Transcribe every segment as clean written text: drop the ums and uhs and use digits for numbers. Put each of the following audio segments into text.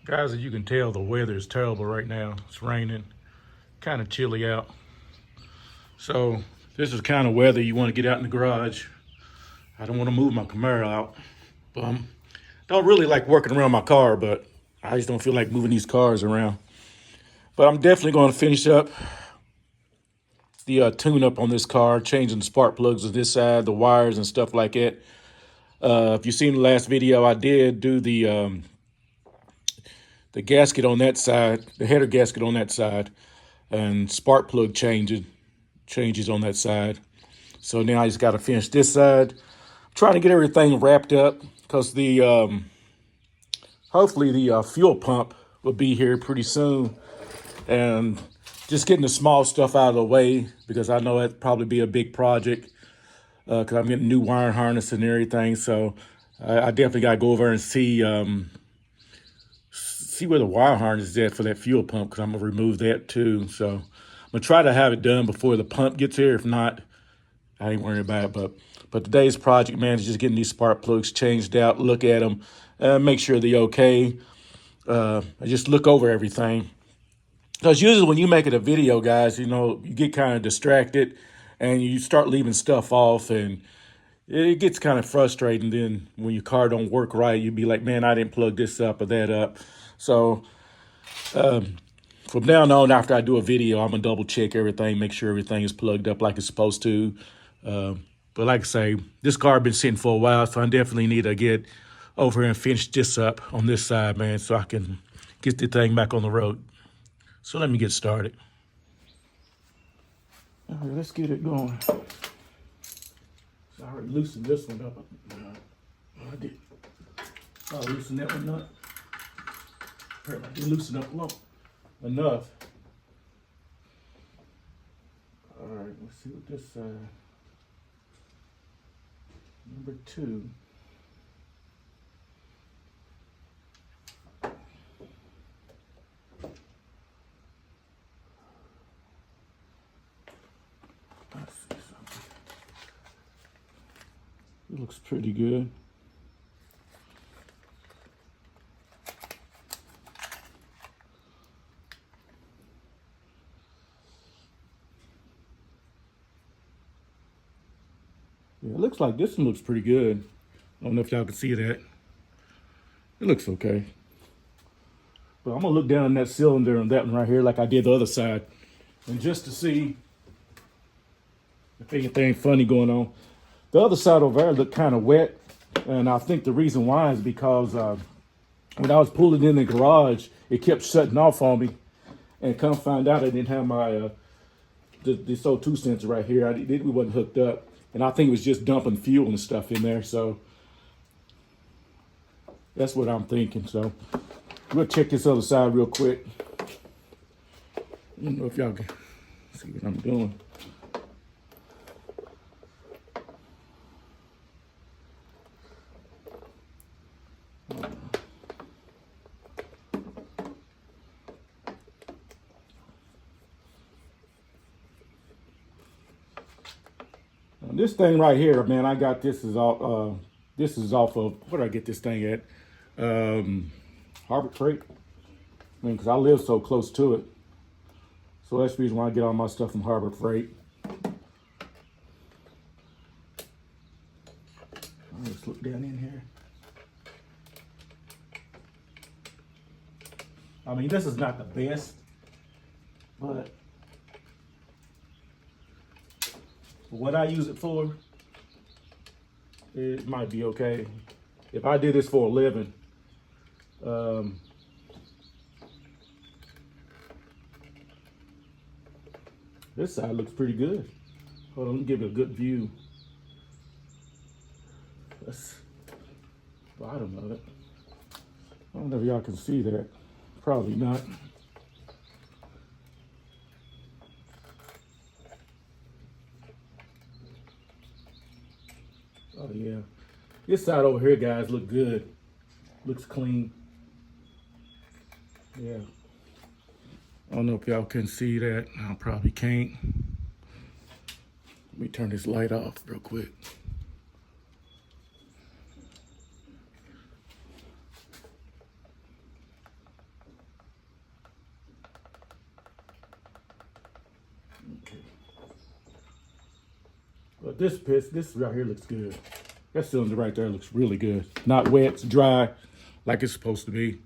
Guys, as you can tell, the weather is terrible right now. It's raining, kind of chilly out. So this is the kind of weather you want to get out in the garage. I don't want to move my Camaro out. Don't really like working around my car, but I just don't feel like moving these cars around. But I'm definitely going to finish up the tune-up on this car, changing the spark plugs on this side, the wires and stuff like that. If you've seen the last video, I did do the gasket on that side, the header gasket on that side, and spark plug changes on that side. So now I just got to finish this side. I'm trying to get everything wrapped up because the hopefully the fuel pump will be here pretty soon, and just getting the small stuff out of the way because I know that'd probably be a big project because I'm getting new wiring harness and everything. So I definitely got to go over and see where the wire harness is at for that fuel pump because I'm gonna remove that too. So I'm gonna try to have it done before the pump gets here. If not, I ain't worried about it. But today's project, man, is just getting these spark plugs changed out, look at them, make sure they're okay. I just look over everything. Because usually when you make it a video, guys, you know, you get kind of distracted and you start leaving stuff off and it gets kind of frustrating. Then when your car don't work right, you'd be like, man, I didn't plug this up or that up. So from now on, after I do a video, I'm going to double check everything, make sure everything is plugged up like it's supposed to. But like I say, this car been sitting for a while, so I definitely need to get over here and finish this up on this side, man, so I can get the thing back on the road. So let me get started. All right, let's get it going. So I already loosened this one up. I did. I loosened that one up. I did loosen up enough. All right, let's see what this side. Number 2. Let's see something. It looks pretty good. Yeah, it looks like this one looks pretty good. I don't know if y'all can see that. It looks okay. But I'm gonna look down in that cylinder on that one right here like I did the other side. And just to see if anything funny going on. The other side over there looked kind of wet. And I think the reason why is because when I was pulling in the garage, it kept shutting off on me. And come find out I didn't have my this O2 sensor right here. It wasn't hooked up. And I think it was just dumping fuel and stuff in there. So that's what I'm thinking. So we'll check this other side real quick. I don't know if y'all can see what I'm doing. This thing right here, man, I got this is off of, where did I get this thing at? Harbor Freight. I mean, because I live so close to it. So that's the reason why I get all my stuff from Harbor Freight. Let's look down in here. I mean, this is not the best, but what I use it for, it might be okay. If I did this for a living, this side looks pretty good. Hold on, let me give it a good view. That's the bottom of it. I don't know if y'all can see that. Probably not. Oh yeah, this side over here, guys, look good. Looks clean. Yeah. I don't know if y'all can see that. I probably can't. Let me turn this light off real quick. But this right here looks good. That cylinder right there looks really good. Not wet, it's dry, like it's supposed to be.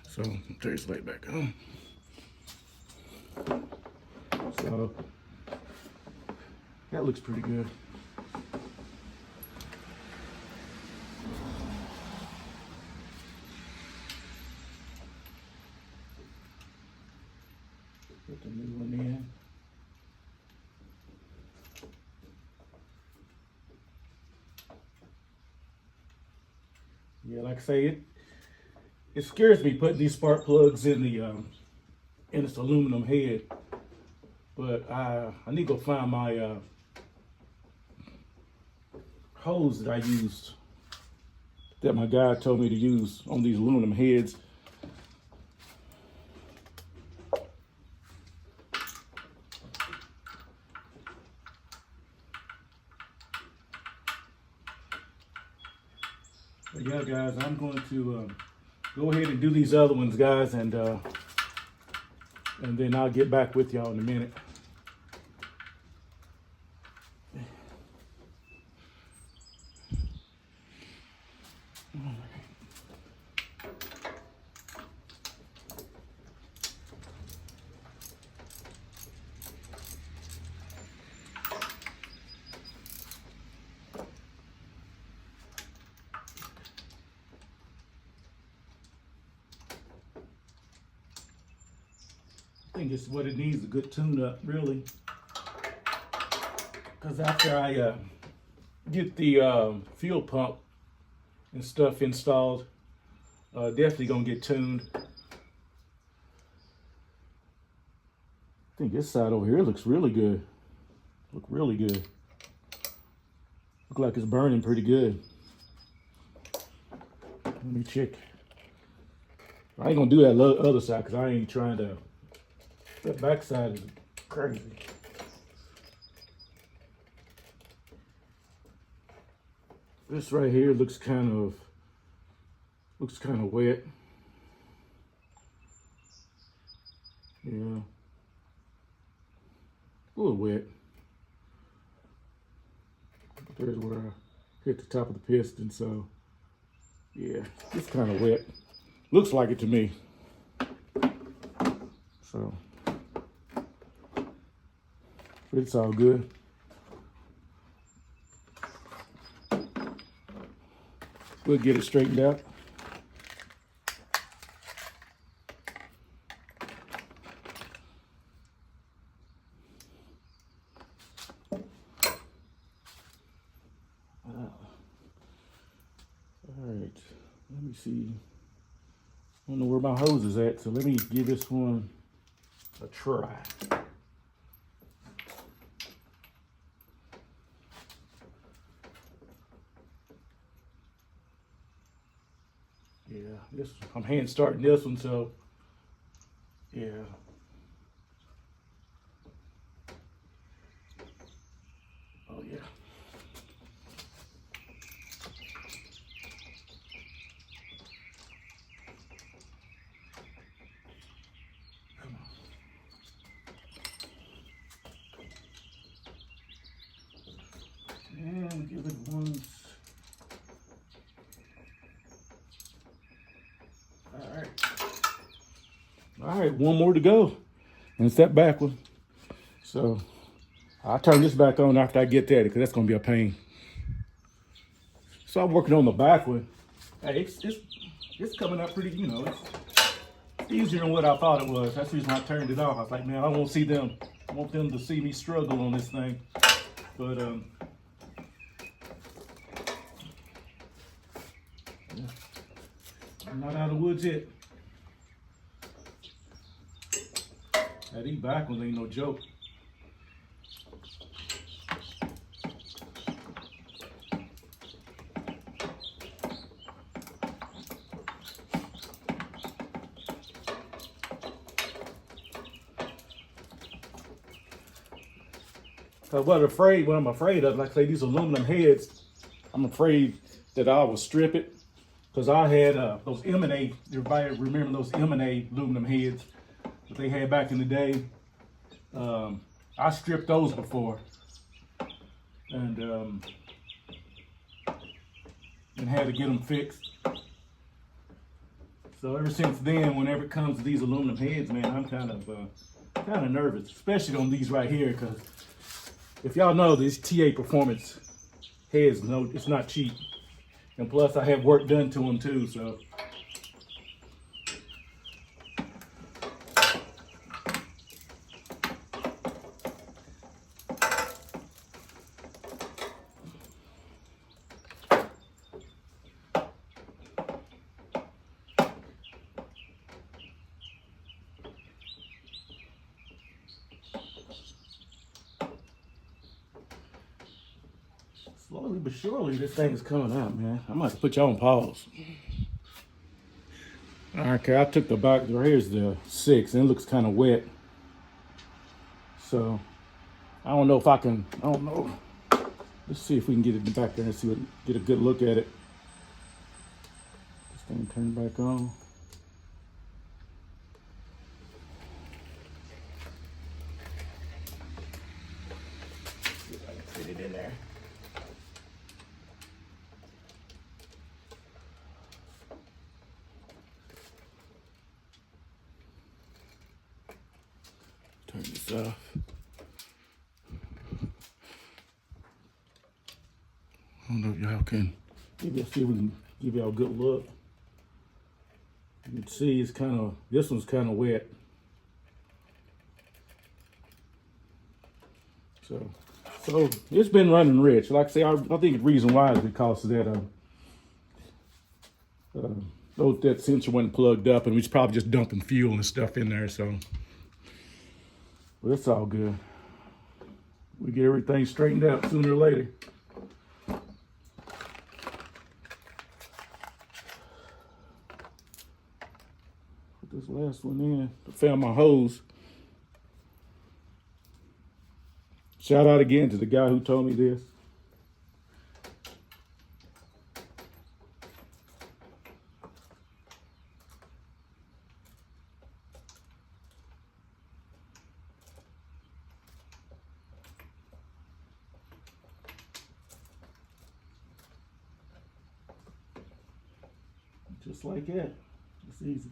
So, turn this light back on. So, that looks pretty good. Put the new one in. Yeah, like I say, it scares me putting these spark plugs in the in this aluminum head. But I need to go find my hose that I used, that my guy told me to use on these aluminum heads. But yeah, guys, I'm going to go ahead and do these other ones, guys, and then I'll get back with y'all in a minute. I think it's what it needs, a good tune-up, really. Because after I get the fuel pump and stuff installed, definitely gonna get tuned. I think this side over here looks really good. Look really good. Look like it's burning pretty good. Let me check. I ain't gonna do that other side because I ain't trying to. That back side is crazy. This right here looks kind of wet. Yeah, a little wet. But there's where I hit the top of the piston, so yeah, it's kind of wet. Looks like it to me. So it's all good. We'll get it straightened out. All right, let me see. I don't know where my hose is at, so let me give this one a try. Yeah, I'm hand starting this one, so yeah. Oh yeah. Come on. And give it once. All right, one more to go, and it's that back one. So I'll turn this back on after I get that, because that's gonna be a pain. So I'm working on the back one. Hey, it's coming up pretty, you know, it's easier than what I thought it was. That's the reason I turned it off. I was like, man, I want them to see me struggle on this thing. But yeah. I'm not out of the woods yet. Now, these back ones ain't no joke. What I'm afraid of, like I say, these aluminum heads, I'm afraid that I will strip it. Because I had those M&A, everybody remember those M&A aluminum heads that they had back in the day. I stripped those before. and had to get them fixed. So ever since then, whenever it comes to these aluminum heads, man, I'm kind of nervous, especially on these right here, because if y'all know, these TA Performance heads, no, it's not cheap, and plus I have work done to them too. So slowly but surely, this thing is coming out, man. I'm gonna have to put y'all on pause. All right, okay, I took the back, right here's the 6, and it looks kind of wet. So, I don't know if I can, I don't know. Let's see if we can get it back there and see get a good look at it. This thing turned back on. See if I can fit it in there. Turn this off. I don't know if y'all can, maybe I'll see if we can give y'all a good look. You can see it's kind of, this one's kind of wet. So it's been running rich. Like I say, I think the reason why is because of that, that sensor wasn't plugged up, and we was probably just dumping fuel and stuff in there. So, well, it's all good. We get everything straightened out sooner or later. Put this last one in. I found my hose. Shout out again to the guy who told me this. Just like that. It's easy.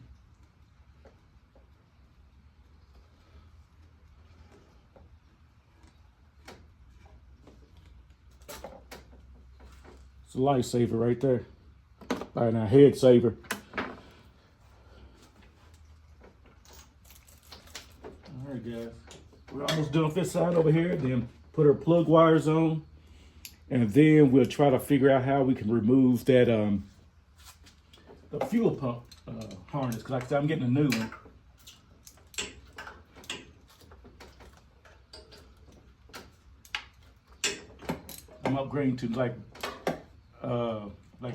It's a lifesaver right there. All right, now head saver. All right, guys. We're almost done with this side over here. Then put our plug wires on. And then we'll try to figure out how we can remove that the fuel pump harness. Because like I said, I'm getting a new one. I'm upgrading to like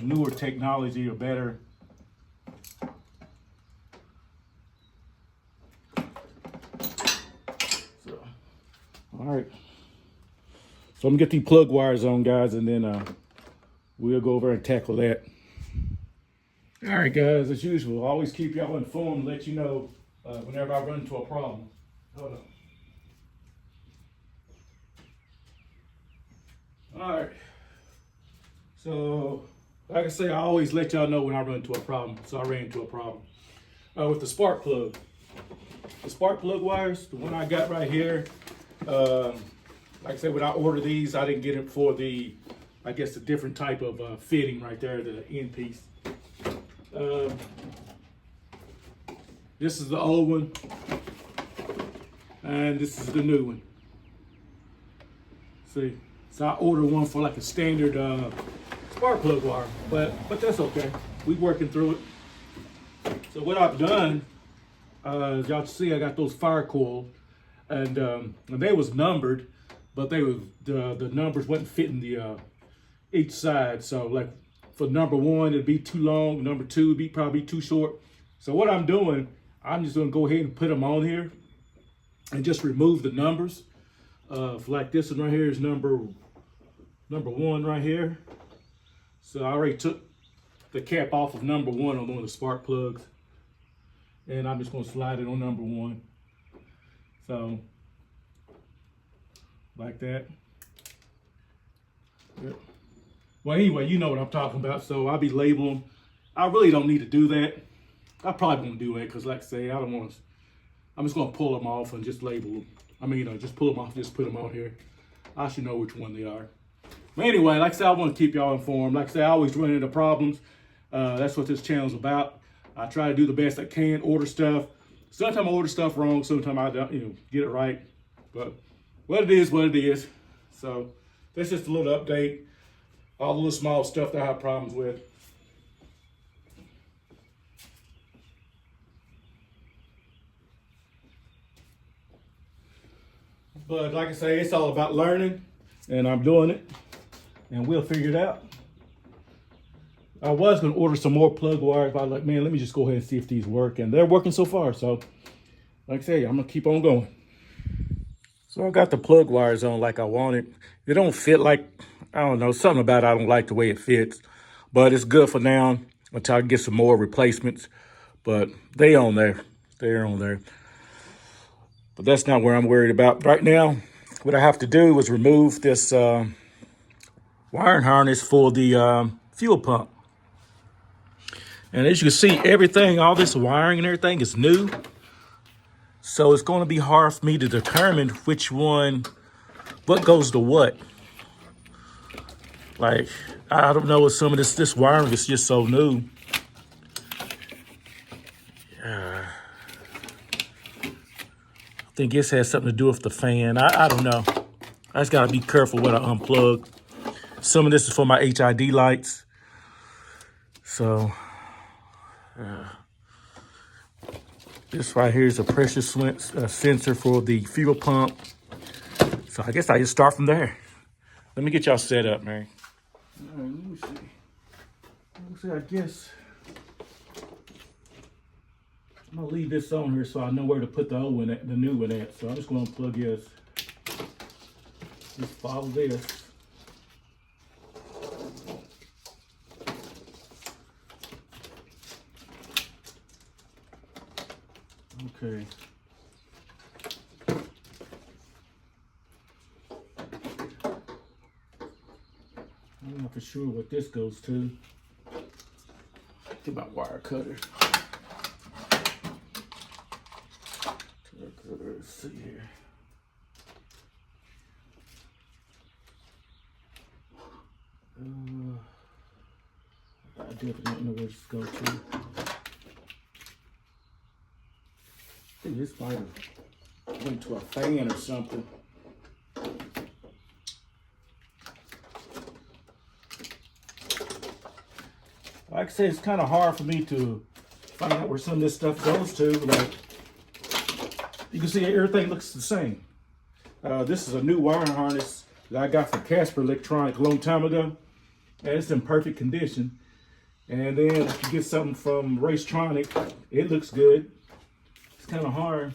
newer technology or better. So, all right. So I'm gonna get these plug wires on, guys, and then we'll go over and tackle that. All right, guys, as usual, always keep y'all informed, let you know whenever I run into a problem. Hold on. All right. So, like I say, I always let y'all know when I run into a problem. So I ran into a problem with the spark plug. The spark plug wires, the one I got right here. Like I said, when I ordered these, I didn't get it for the, I guess, the different type of fitting right there, the end piece. This is the old one, and this is the new one. See, so I ordered one for like a standard spark plug wire, but that's okay. We're working through it. So what I've done, as y'all see, I got those fire coils, and they was numbered, but they was the numbers wasn't fitting the each side. So like for number 1, it'd be too long. Number 2 would be probably too short. So what I'm doing, I'm just gonna go ahead and put them on here and just remove the numbers. Like this one right here is number 1 right here. So I already took the cap off of number 1 on one of the spark plugs, and I'm just gonna slide it on number 1. So like that. Yep. Well, anyway, you know what I'm talking about. So I'll be labeling. I really don't need to do that. I probably won't do that because, like I say, I don't want to. I'm just gonna pull them off and just label them. I mean, just pull them off, just put them out here. I should know which one they are. But anyway, like I said, I want to keep y'all informed. Like I said, I always run into problems. That's what this channel's about. I try to do the best I can, order stuff. Sometimes I order stuff wrong, sometimes I don't, get it right. But what it is, what it is. So that's just a little update. All the little small stuff that I have problems with. But like I say, it's all about learning, and I'm doing it, and we'll figure it out. I was gonna order some more plug wires, but I was like, man, let me just go ahead and see if these work, and they're working so far. So, like I say, I'm gonna keep on going. So I got the plug wires on like I wanted. They don't fit like, I don't know, something about it, I don't like the way it fits, but it's good for now until I get some more replacements. But they're on there. But that's not where I'm worried about. Right now, what I have to do is remove this wiring harness for the fuel pump. And as you can see, everything, all this wiring and everything is new. So it's going to be hard for me to determine which one, what goes to what. Like, I don't know if some of this wiring is just so new. I think this has something to do with the fan. I don't know. I just gotta be careful when I unplug. Some of this is for my HID lights. So, this right here is a pressure sensor for the fuel pump. So I guess I just start from there. Let me get y'all set up, man. All right, let me see. I guess I'm gonna leave this on here so I know where to put the old one at, the new one at. So I'm just gonna plug this. Just follow this. Okay. I'm not for sure what this goes to. Get my wire cutter. Let's see here. I definitely don't know where this goes to. I think this might have went to a fan or something. Like I said, it's kind of hard for me to find out where some of this stuff goes to. Like, you can see everything looks the same. This is a new wiring harness that I got from Casper Electronic a long time ago. And it's in perfect condition. And then if you get something from Racetronix, it looks good. It's kind of hard,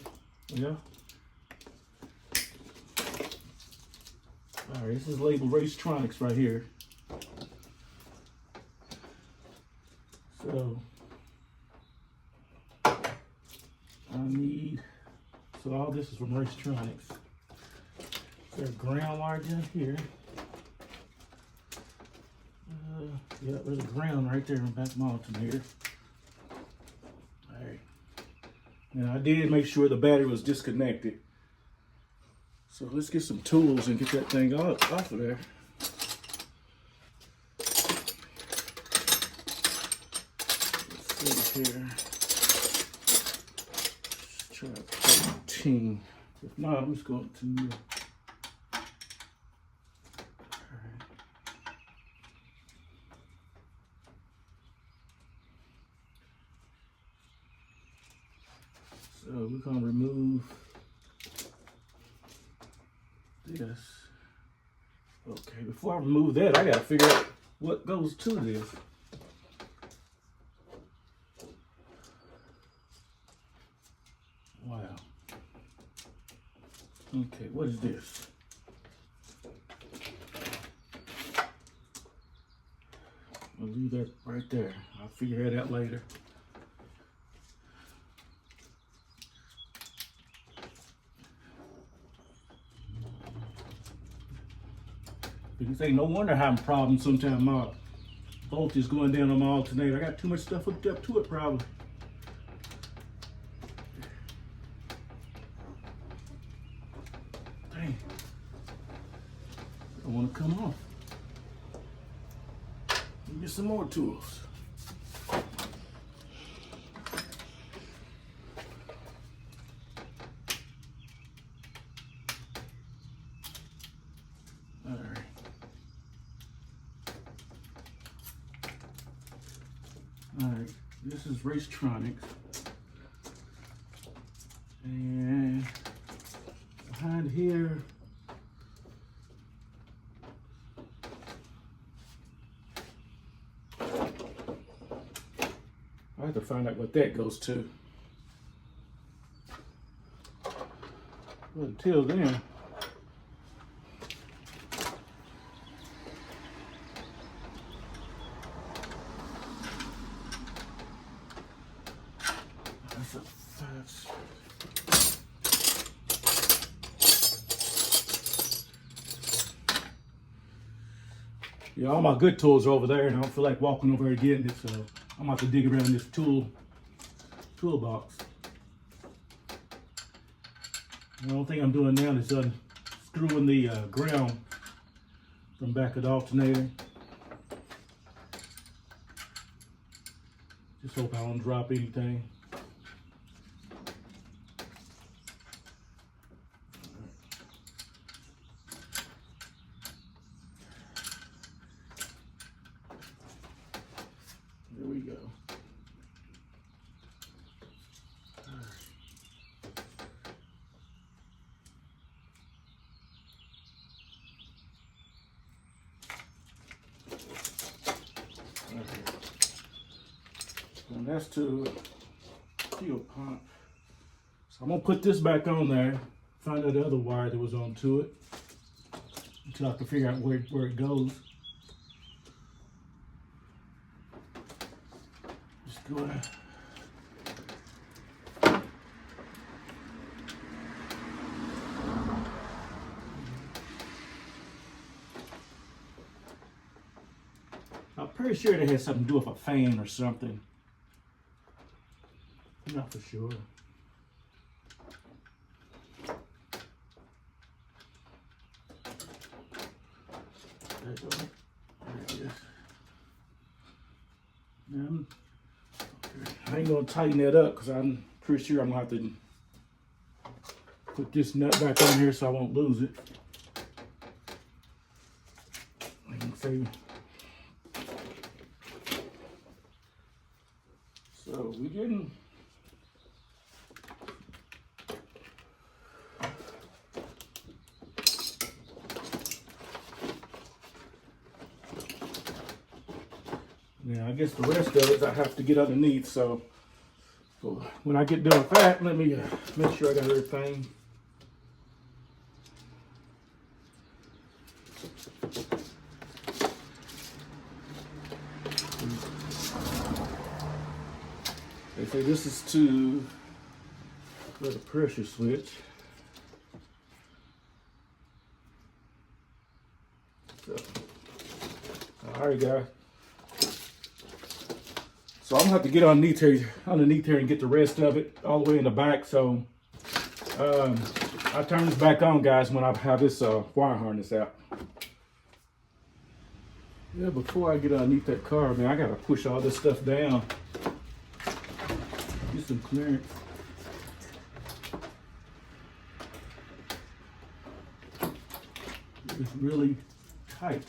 yeah. All right, this is labeled Racetronix right here. So I need, so all this is from Racetronix. There's a ground wire down here. Yeah, there's a ground right there in the back of my alternator. All right. And I did make sure the battery was disconnected. So let's get some tools and get that thing off of there. Let's see here. Let's try 13. If not, I'm just going to. So we're going to remove this. Okay, before I remove that, I got to figure out what goes to this. Wow. Okay, what is this? I'll leave that right there. I'll figure that out later. This ain't no wonder having problems sometimes. My voltage going down on my alternator. I got too much stuff hooked up to it probably. Dang. I want to come off. Get some more tools. All right. All right. This is Racetronix, and behind here. I have to find out what that goes to. But until then, that's a fast. Yeah, all my good tools are over there, and I don't feel like walking over there getting it, so I'm about to dig around this toolbox. The only thing I'm doing now is unscrewing the ground from back of the alternator. Just hope I don't drop anything. There we go. And that's to fuel pump. So I'm gonna put this back on there, find out the other wire that was onto it, until I can figure out where it goes. Just go ahead. I'm pretty sure it has something to do with a fan or something. I'm not for sure. There you go. There it is. Now, I ain't gonna tighten that up because I'm pretty sure I'm gonna have to put this nut back on here so I won't lose it. I can see. So we getting now, I guess the rest of it I have to get underneath. So when I get done with that, let me make sure I got everything. They say this is to for the pressure switch. So, all right, guys. So I'm gonna have to get underneath here and get the rest of it all the way in the back. So I'll turn this back on, guys, when I have this wire harness out. Yeah, before I get underneath that car, man, I gotta push all this stuff down. Get some clearance. It's really tight.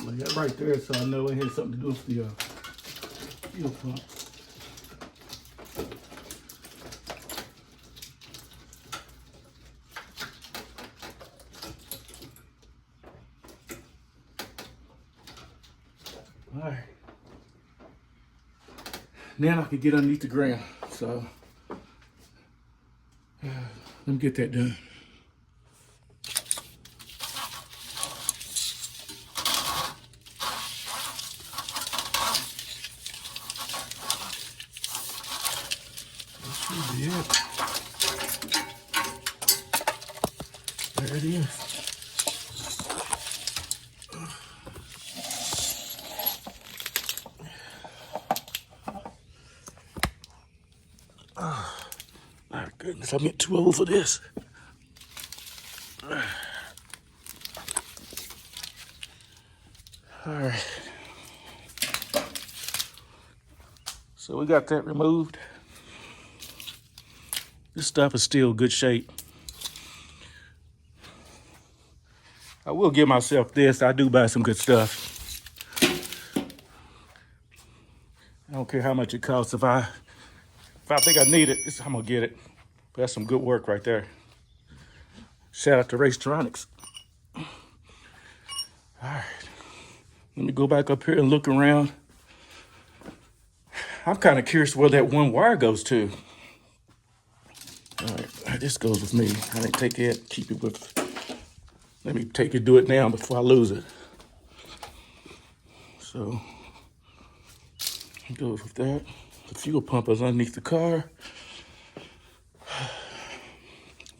Lay that right there so I know it has something to do with the fuel pump. All right. Now I can get underneath the ground. So let me get that done. That should be it. There it is. My goodness, I'm getting too old for this. All right. So we got that removed. This stuff is still good shape. I will give myself this. I do buy some good stuff. I don't care how much it costs. If I think I need it, I'm gonna get it. That's some good work right there. Shout out to Racetronix. All right, let me go back up here and look around. I'm kind of curious where that one wire goes to. All right, this goes with me. I didn't take it, keep it with. Let me take it, do it now before I lose it. So it goes with that. The fuel pump is underneath the car.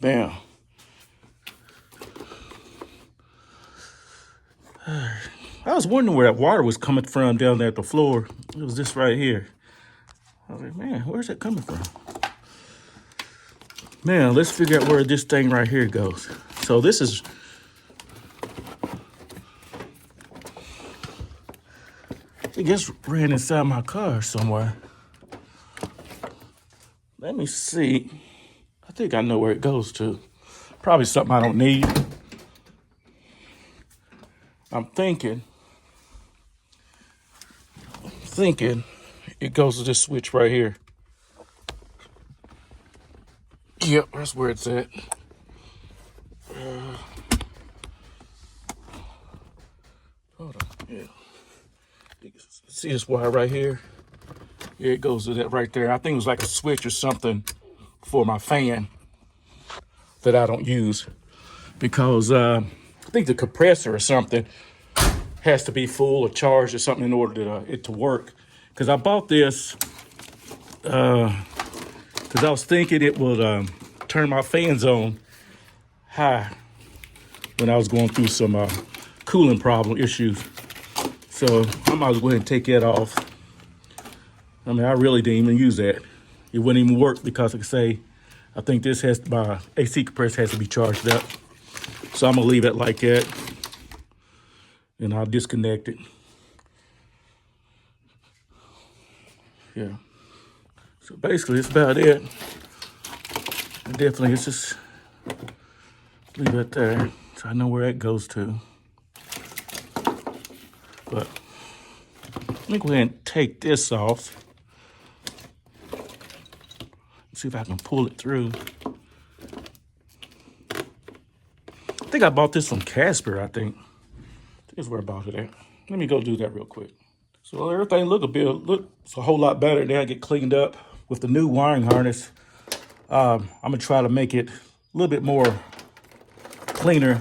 Bam. I was wondering where that water was coming from down there at the floor. It was this right here. I was like, man, where's that coming from? Man, let's figure out where this thing right here goes. So this is, I guess, ran inside my car somewhere. Let me see. I think I know where it goes to. Probably something I don't need. I'm thinking it goes to this switch right here. Yep, that's where it's at. Hold on, yeah. See this wire right here? Yeah, it goes to that right there. I think it was like a switch or something for my fan that I don't use because I think the compressor or something has to be full or charged or something in order to, it to work. Because I bought this because I was thinking it would turn my fans on high when I was going through some cooling problem issues. So I might as well go ahead and take that off. I mean, I really didn't even use that. It wouldn't even work because, like I say, I think this has, my AC compressor has to be charged up. So I'm gonna leave it like that and I'll disconnect it. Yeah. So basically that's about it. And definitely it's just leave it there so I know where that goes to. But let me go ahead and take this off. See if I can pull it through. I think I bought this from Casper, I think. That's where I bought it at. Let me go do that real quick. So everything looks a whole lot better. Now I get cleaned up with the new wiring harness. I'm gonna try to make it a little bit more cleaner,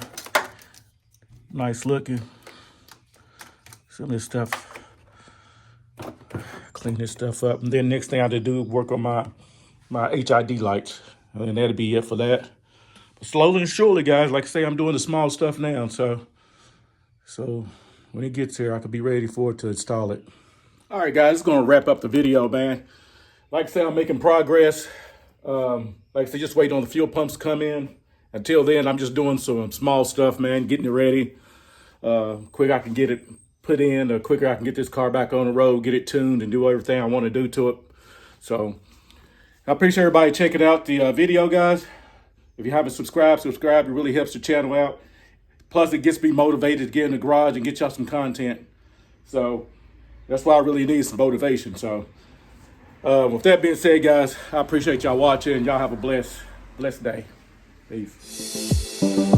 nice looking. Some of this stuff, clean this stuff up. And then next thing I have to do is work on my HID lights. And that'll be it for that. But slowly and surely, guys, like I say, I'm doing the small stuff now. So when it gets here, I could be ready for it to install it. All right, guys, it's gonna wrap up the video, man. Like I say, I'm making progress. Like I say, just waiting on the fuel pumps to come in. Until then, I'm just doing some small stuff, man, getting it ready. Quicker I can get it put in, the quicker I can get this car back on the road, get it tuned, and do everything I want to do to it. So I appreciate everybody checking out the video, guys. If you haven't subscribed, subscribe. It really helps the channel out. Plus, it gets me motivated to get in the garage and get y'all some content. So that's why I really need some motivation. So with that being said, guys, I appreciate y'all watching. Y'all have a blessed day. Peace.